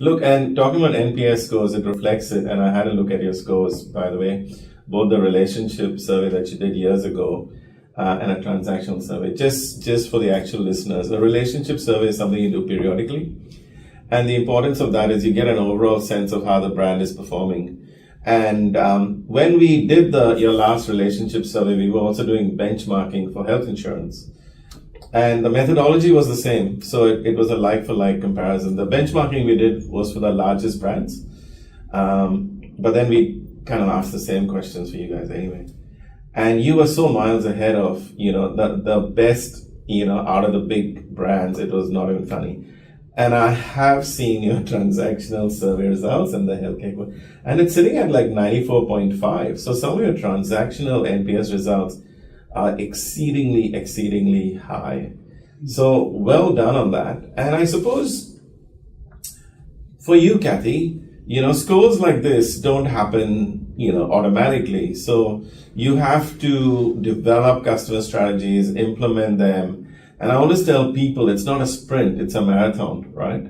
Look, and talking about NPS scores, it reflects it. And I had a look at your scores, by the way, both the relationship survey that you did years ago and a transactional survey. Just for the actual listeners, a relationship survey is something you do periodically. And the importance of that is you get an overall sense of how the brand is performing. And when we did your last relationship survey, we were also doing benchmarking for health insurance. And the methodology was the same. So it was a like-for-like comparison. The benchmarking we did was for the largest brands. But then we kind of asked the same questions for you guys anyway. And you were so miles ahead of, the best, out of the big brands. It was not even funny. And I have seen your transactional survey results and the healthcare one, and it's sitting at like 94.5. So some of your transactional NPS results are exceedingly high. So well done on that. And I suppose for you, Cathy, scores like this don't happen, automatically. So you have to develop customer strategies, implement them. And I always tell people it's not a sprint, it's a marathon, right?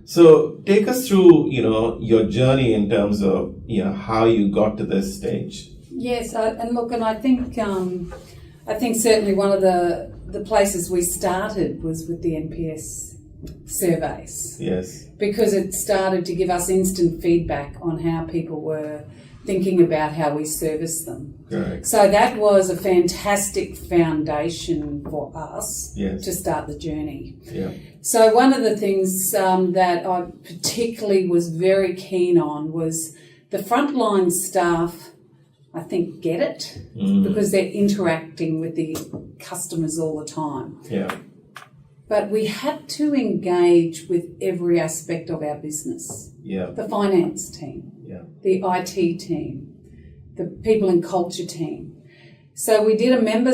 So take us through, your journey in terms of, how you got to this stage. Yes, and I think certainly one of the places we started was with the NPS surveys. Yes. Because it started to give us instant feedback on how people were thinking about how we service them. Correct. So that was a fantastic foundation for us to start the journey. Yeah. So one of the things that I particularly was very keen on was the frontline staff, I think, get it because they're interacting with the customers all the time. Yeah. But we had to engage with every aspect of our business. Yeah. The finance team. Yeah. The IT team, the people and culture team. So we did a member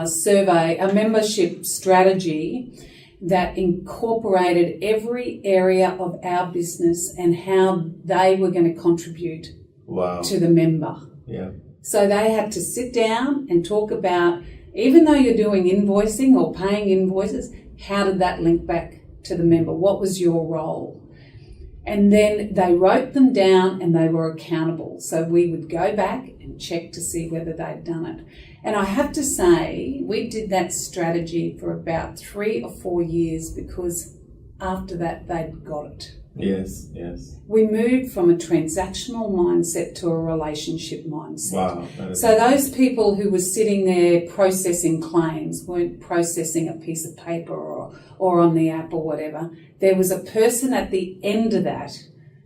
survey, a membership strategy that incorporated every area of our business and how they were going to contribute to the member. Yeah. So they had to sit down and talk about, even though you're doing invoicing or paying invoices, how did that link back to the member? What was your role? And then they wrote them down and they were accountable. So we would go back and check to see whether they'd done it. And I have to say, we did that strategy for about 3 or 4 years because after that, they'd got it. Yes, yes. We moved from a transactional mindset to a relationship mindset. Wow. So those people who were sitting there processing claims weren't processing a piece of paper or on the app or whatever. There was a person at the end of that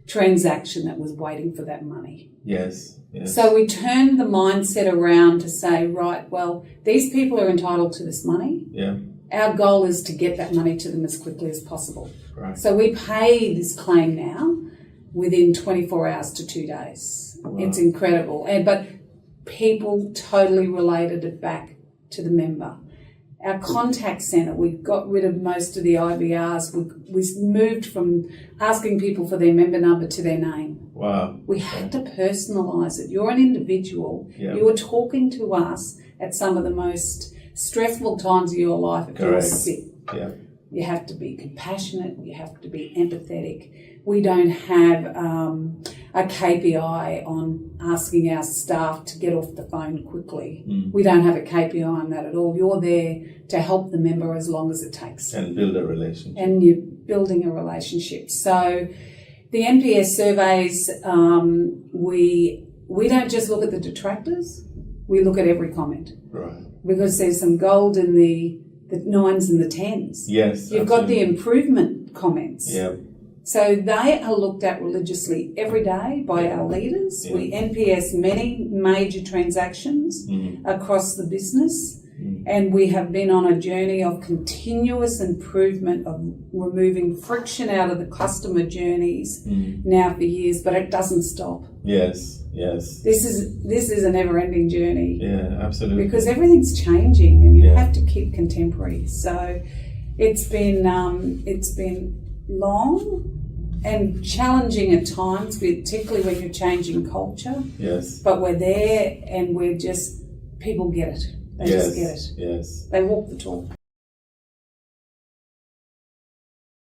transaction that was waiting for that money. Yes, yes. So we turned the mindset around to say, right, well, these people are entitled to this money. Yeah. Our goal is to get that money to them as quickly as possible. Right. So we pay this claim now within 24 hours to 2 days. Wow. It's incredible. But people totally related it back to the member. Our contact centre, we got rid of most of the IVRs. We moved from asking people for their member number to their name. Wow. We had to personalise it. You're an individual. Yeah. You were talking to us at some of the most stressful times of your life if you're sick. Yeah. You have to be compassionate. You have to be empathetic. We don't have a KPI on asking our staff to get off the phone quickly. We don't have a KPI on that at all. You're there to help the member as long as it takes. And build a relationship. And you're building a relationship. So the NPS surveys, we don't just look at the detractors. We look at every comment. Right. Because there's some gold in the 9s and the 10s. Yes. You've got the improvement comments. Yeah. So they are looked at religiously every day by our leaders. Yeah. We NPS many major transactions across the business. And we have been on a journey of continuous improvement of removing friction out of the customer journeys now for years, but it doesn't stop. Yes, yes. This is a never-ending journey. Yeah, absolutely. Because everything's changing and you have to keep contemporary. So it's been long and challenging at times, particularly when you're changing culture. Yes. But we're there and people get it. They just get it. Yes. They walk the talk.